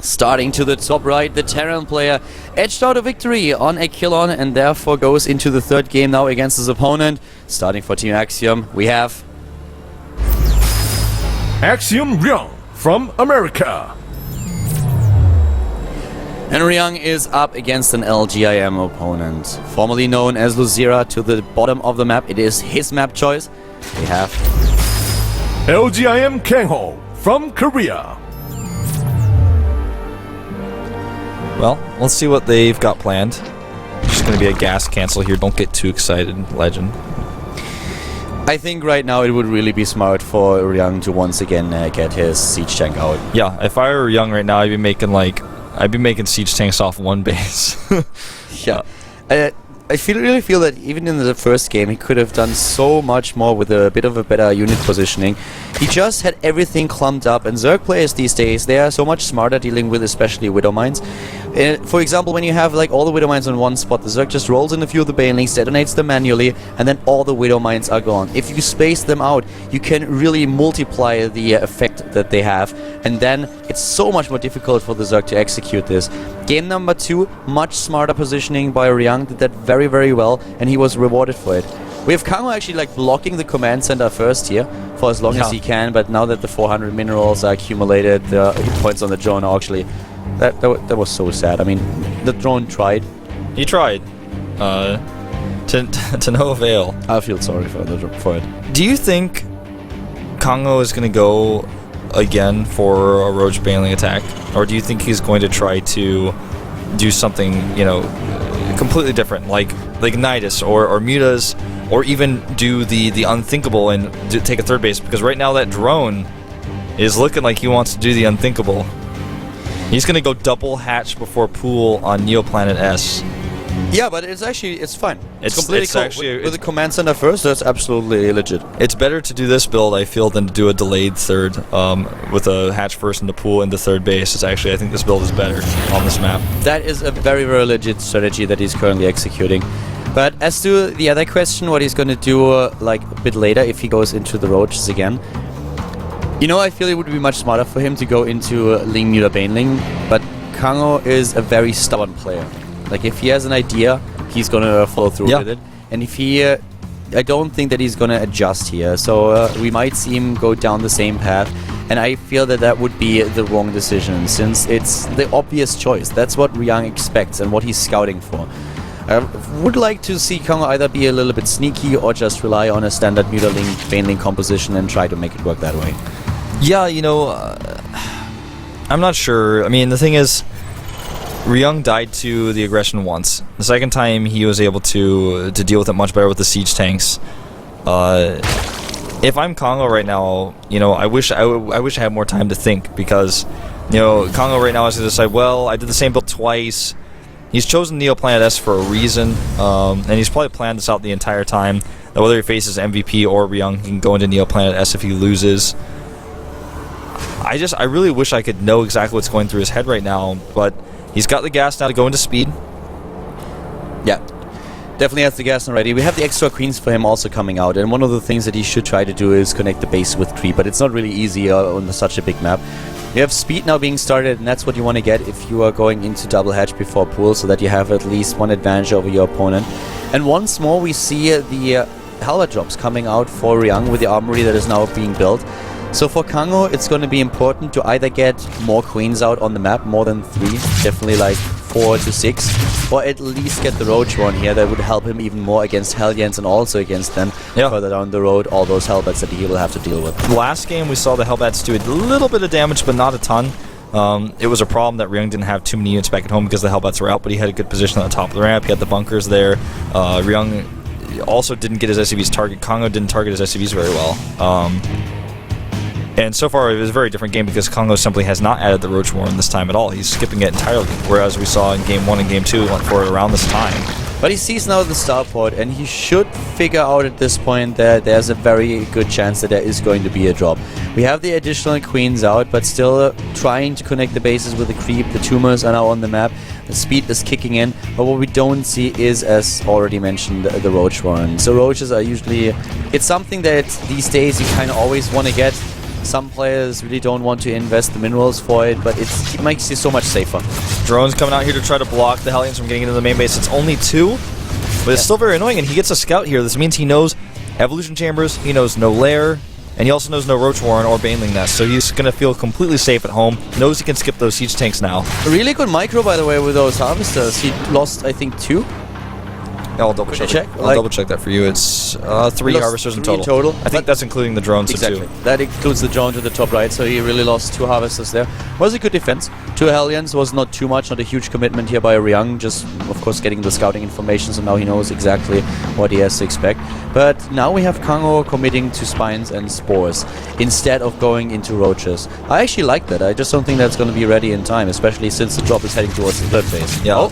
Starting to the top right, the Terran player edged out a victory on a kill-on and therefore goes into the third game now against his opponent. Starting for Team Axiom, we have Axiom Ryung from America. And Ryung is up against an LGIM opponent. Formerly known as Luzira, to the bottom of the map, it is his map choice. We have LGIM KangHo from Korea. Well, let's see what they've got planned. Just going to be a gas cancel here. Don't get too excited, Legend. I think right now it would really be smart for Ryung to once again get his siege tank out. Yeah, if I were Young right now, I'd be making siege tanks off one base. Yeah. I really feel that even in the first game he could have done so much more with a bit of a better unit positioning. He just had everything clumped up, and Zerg players these days, they are so much smarter dealing with especially Widow Mines. For example, when you have like all the Widow Mines on one spot, the Zerg just rolls in a few of the Banelings, detonates them manually, and then all the Widow Mines are gone. If you space them out, you can really multiply the effect that they have, and then it's so much more difficult for the Zerg to execute this. Game number 2, much smarter positioning by Ryung, did that very, very well, and he was rewarded for it. We have KangHo actually like blocking the command center first here for as long as he can, but now that the 400 minerals are accumulated, the hit points on the drone are actually... That was so sad. I mean, the drone tried. He tried. To no avail. I feel sorry for it. Do you think KangHo is going to go again for a Roach Baneling attack? Or do you think he's going to try to do something, completely different, like Nidus or Mutas, or even do the unthinkable and take a third base? Because right now that drone is looking like he wants to do the unthinkable. He's going to go double hatch before pool on Neoplanet S. Yeah, but it's fine. It's completely cool. Actually, with the command center first, that's absolutely legit. It's better to do this build, I feel, than to do a delayed third with a hatch first in the pool into third base. It's actually, I think this build is better on this map. That is a very, very legit strategy that he's currently executing. But as to the other question, what he's going to do like a bit later if he goes into the Roaches again, I feel it would be much smarter for him to go into Ling Muta Baneling, but KangHo is a very stubborn player. Like, if he has an idea, he's gonna follow through with it. And if he... I don't think that he's gonna adjust here, so we might see him go down the same path, and I feel that that would be the wrong decision, since it's the obvious choice. That's what Ryung expects and what he's scouting for. I would like to see KangHo either be a little bit sneaky or just rely on a standard Muta Ling Baneling composition and try to make it work that way. Yeah, I'm not sure. I mean, the thing is, Ryung died to the aggression once. The second time, he was able to deal with it much better with the siege tanks. If I'm KangHo right now, I wish I had more time to think, because, KangHo right now is going to decide, well, I did the same build twice. He's chosen Neoplanet S for a reason, and he's probably planned this out the entire time, that whether he faces MVP or Ryung, he can go into Neoplanet S if he loses. I really wish I could know exactly what's going through his head right now, but he's got the gas now to go into speed. Yeah, definitely has the gas already. We have the extra queens for him also coming out, and one of the things that he should try to do is connect the base with creep, but it's not really easy on such a big map. You have speed now being started, and that's what you want to get if you are going into double hatch before pool, so that you have at least one advantage over your opponent. And once more we see the Halberd drops coming out for Ryung with the armory that is now being built. So for KangHo, it's going to be important to either get more queens out on the map, more than 3, definitely like 4 to 6, or at least get the Roach one here. That would help him even more against Hellions and also against them further down the road, all those Hellbats that he will have to deal with. Last game we saw the Hellbats do a little bit of damage, but not a ton. It was a problem that Ryung didn't have too many units back at home because the Hellbats were out, but he had a good position on the top of the ramp. He had the bunkers there. Ryung also didn't get his SCVs target. KangHo didn't target his SCVs very well. And so far, it was a very different game because KangHo simply has not added the Roach Warren this time at all. He's skipping it entirely, whereas we saw in Game 1 and Game 2 went for it around this time. But he sees now the starport, and he should figure out at this point that there's a very good chance that there is going to be a drop. We have the additional queens out, but still trying to connect the bases with the creep. The tumors are now on the map. The speed is kicking in, but what we don't see is, as already mentioned, the Roach Warren. So Roaches are usually... It's something that these days you kind of always want to get. Some players really don't want to invest the minerals for it, but it makes you so much safer. Drones coming out here to try to block the Hellions from getting into the main base. It's only 2, but it's still very annoying, and he gets a scout here. This means he knows Evolution Chambers, he knows no lair, and he also knows no Roach Warren or Baneling Nest, so he's going to feel completely safe at home, knows he can skip those siege tanks now. A really good micro, by the way, with those harvesters. He lost, I think, 2. I'll double check. I'll double check that for you. It's 3 harvesters in total. I think that's including the drones exactly. too. That includes the drone to the top right, so he really lost 2 harvesters there. Was a good defense. 2 Hellions was not too much, not a huge commitment here by Ryung, just of course getting the scouting information, so now he knows exactly what he has to expect. But now we have KangHo committing to Spines and Spores instead of going into Roaches. I actually like that. I just don't think that's going to be ready in time, especially since the drop is heading towards the 3rd phase. Yeah.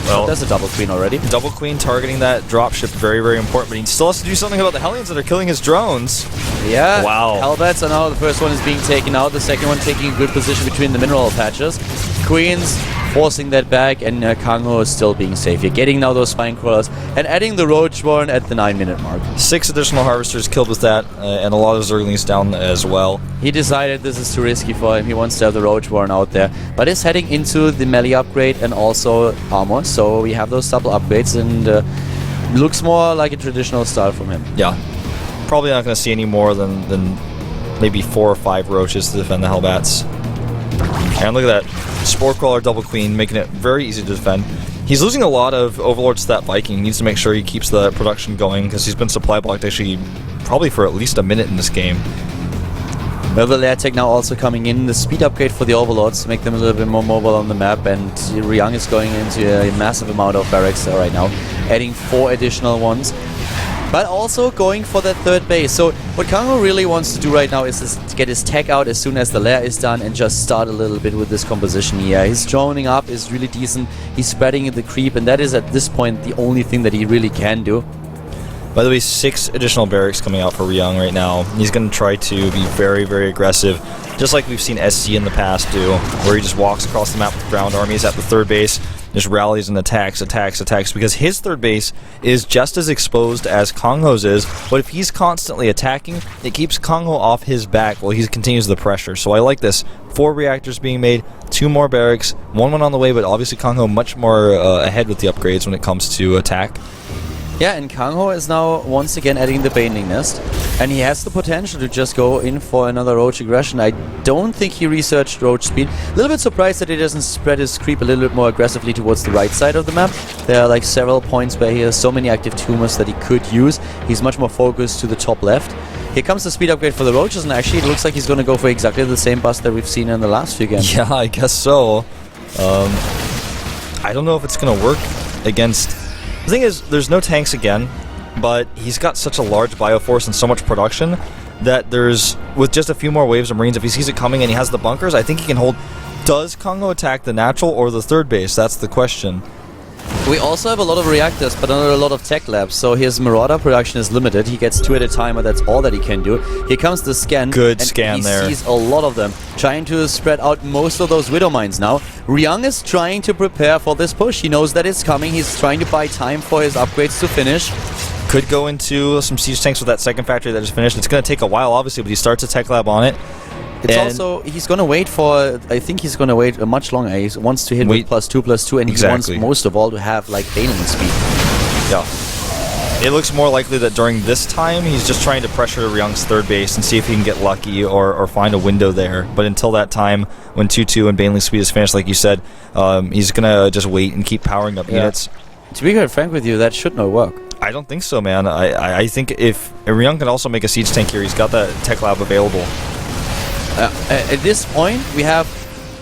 Well, there's a double queen already. Double queen targeting that dropship, very, very important, but he still has to do something about the Hellions that are killing his drones. Yeah. Wow. Hellbats are now, the first one is being taken out, the second one taking a good position between the mineral patches. Queens forcing that back, and KangHo is still being safe. You're getting now those spine crawlers and adding the Roach Warren at the 9-minute mark. 6 additional harvesters killed with that, and a lot of Zerglings down as well. He decided this is too risky for him. He wants to have the Roach Warren out there, but is heading into the melee upgrade and also armor. So we have those double upgrades, and looks more like a traditional style from him. Yeah, probably not going to see any more than maybe 4 or 5 Roaches to defend the Hellbats. And look at that. Spore Crawler double queen, making it very easy to defend. He's losing a lot of overlords to that Viking. He needs to make sure he keeps the production going, because he's been supply blocked actually probably for at least a minute in this game. Well, the lair tech now also coming in. The speed upgrade for the overlords to make them a little bit more mobile on the map, and Ryung is going into a massive amount of barracks right now, adding 4 additional ones. But also going for that 3rd base. So what KangHo really wants to do right now is to get his tech out as soon as the lair is done and just start a little bit with this composition here. His droning up is really decent. He's spreading the creep, and that is at this point the only thing that he really can do. By the way, 6 additional barracks coming out for Ryung right now. He's going to try to be very, very aggressive, just like we've seen SC in the past do, where he just walks across the map with ground armies at the 3rd base, just rallies and attacks, because his 3rd base is just as exposed as KangHo's is, but if he's constantly attacking, it keeps KangHo off his back while he continues the pressure. So I like this. 4 reactors being made, 2 more barracks, 1 on the way, but obviously KangHo much more ahead with the upgrades when it comes to attack. Yeah, and KangHo is now once again adding the Baneling Nest, and he has the potential to just go in for another Roach aggression. I don't think he researched Roach speed. A little bit surprised that he doesn't spread his creep a little bit more aggressively towards the right side of the map. There are like several points where he has so many active tumors that he could use. He's much more focused to the top left. Here comes the speed upgrade for the Roaches, and actually it looks like he's going to go for exactly the same bust that we've seen in the last few games. Yeah, I guess so. I don't know if it's going to work against... The thing is, there's no tanks again, but he's got such a large bioforce and so much production that there's, with just a few more waves of Marines, if he sees it coming and he has the bunkers, I think he can hold. Does KangHo attack the natural or the 3rd base? That's the question. We also have a lot of reactors, but not a lot of tech labs, so his Marauder production is limited. He gets 2 at a time, but that's all that he can do. Here comes the scan. Good and scan there. He sees a lot of them, trying to spread out most of those Widow Mines now. Ryung is trying to prepare for this push. He knows that it's coming. He's trying to buy time for his upgrades to finish. Could go into some siege tanks with that 2nd factory that just finished. It's going to take a while, obviously, but he starts a tech lab on it. It's also, he's going to wait for, I think he's going to wait much longer. He wants to hit with +2/+2, and he wants most of all to have like Baneling speed. Yeah. It looks more likely that during this time, he's just trying to pressure Ryung's 3rd base and see if he can get lucky or find a window there. But until that time, when 2/2 and Baneling speed is finished, like you said, he's going to just wait and keep powering up units. To be quite frank with you, that should not work. I don't think so, man. I think if Ryung can also make a siege tank here, he's got that tech lab available. At this point, we have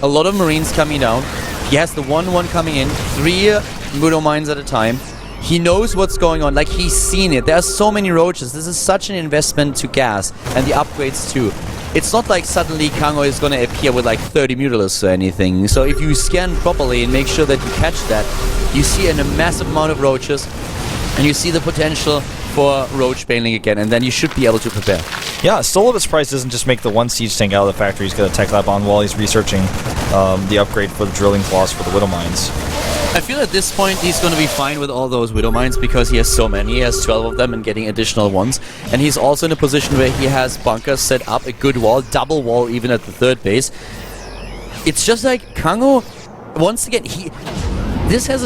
a lot of Marines coming down. He has the 1/1 coming in, 3 Widow Mines at a time. He knows what's going on, like he's seen it. There are so many Roaches. This is such an investment to gas, and the upgrades too. It's not like suddenly KangHo is going to appear with like 30 Mutalisks or anything. So if you scan properly and make sure that you catch that, you see a massive amount of Roaches, and you see the potential for Roach Baneling again, and then you should be able to prepare. Yeah, still a little bit surprised doesn't just make the 1 siege tank out of the factory. He's got a tech lab on while he's researching the upgrade for the drilling claws for the Widow Mines. I feel at this point he's going to be fine with all those Widow Mines because he has so many. He has 12 of them and getting additional ones. And he's also in a position where he has bunkers set up, a good wall, double wall even at the third base. It's just like KangHo, once again, this has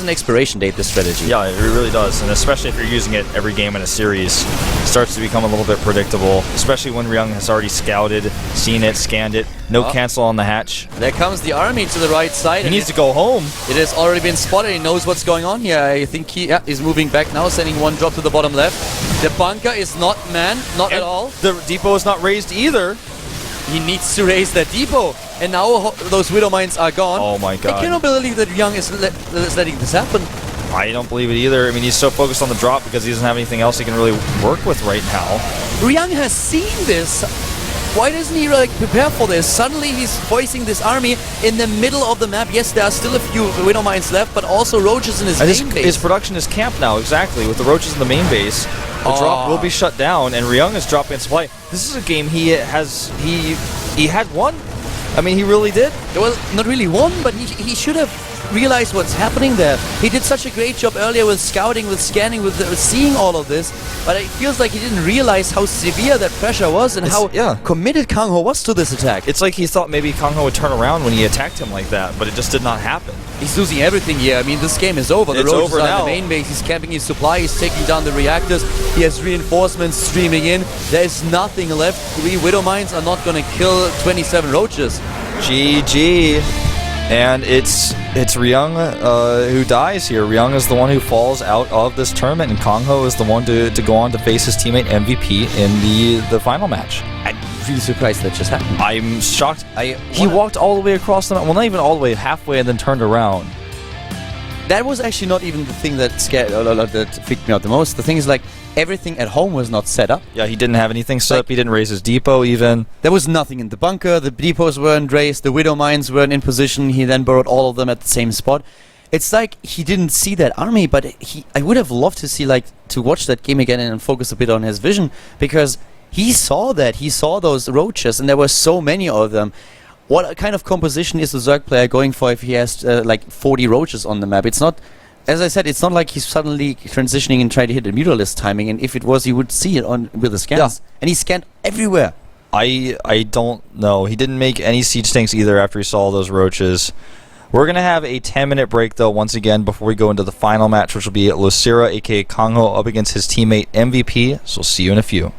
an expiration date, this strategy. Yeah, it really does, and especially if you're using it every game in a series, it starts to become a little bit predictable, especially when Ryung has already scouted, seen it, scanned it, no cancel on the hatch. There comes the army to the right side. He needs to go home. It has already been spotted, he knows what's going on here. I think he's moving back now, sending one drop to the bottom left. The bunker is not manned, not at all. The depot is not raised either. He needs to raise that depot, and now those Widow Mines are gone. Oh my god. I cannot believe that Ryung is letting this happen. I don't believe it either. I mean, he's so focused on the drop because he doesn't have anything else he can really work with right now. Ryung has seen this. Why doesn't he like prepare for this? Suddenly he's voicing this army in the middle of the map. Yes, there are still a few Widow Mines left, but also roaches in his main base. His production is camped now, exactly, with the roaches in the main base. The drop will be shut down, and Ryung is dropping supply. This is a game he had won. I mean, he really did. Well, not really won, but he should have realized what's happening there. He did such a great job earlier with scouting, with scanning, with seeing all of this, but it feels like he didn't realize how severe that pressure was and how committed KangHo was to this attack. It's like he thought maybe KangHo would turn around when he attacked him like that, but it just did not happen. He's losing everything here. I mean, this game is over. The roaches are in the main base. He's camping his supply. He's taking down the reactors. He has reinforcements streaming in. There is nothing left. 3 Widow Mines are not going to kill 27 roaches. GG. And it's Ryung who dies here. Ryung is the one who falls out of this tournament, and KangHo is the one to go on to face his teammate MVP in the final match. I'm really surprised that just happened. I'm shocked. He walked all the way across the map. Well, not even all the way, halfway, and then turned around. That was actually not even the thing that that freaked me out the most. The thing is, like, everything at home was not set up. Yeah, he didn't have anything set up. He didn't raise his depot even. There was nothing in the bunker. The depots weren't raised. The Widow Mines weren't in position. He then borrowed all of them at the same spot. It's like he didn't see that army, but I would have loved to see, like, to watch that game again and focus a bit on his vision, because he saw that. He saw those roaches, and there were so many of them. What kind of composition is the Zerg player going for if he has like 40 roaches on the map? It's not, as I said, it's not like he's suddenly transitioning and trying to hit a mutalist timing, and if it was, he would see it with the scans. And he scanned everywhere. I don't know. He didn't make any siege tanks either after he saw all those roaches. We're going to have a 10-minute break, though, once again, before we go into the final match, which will be Lucira, a.k.a. KangHo, up against his teammate MVP. So we'll see you in a few.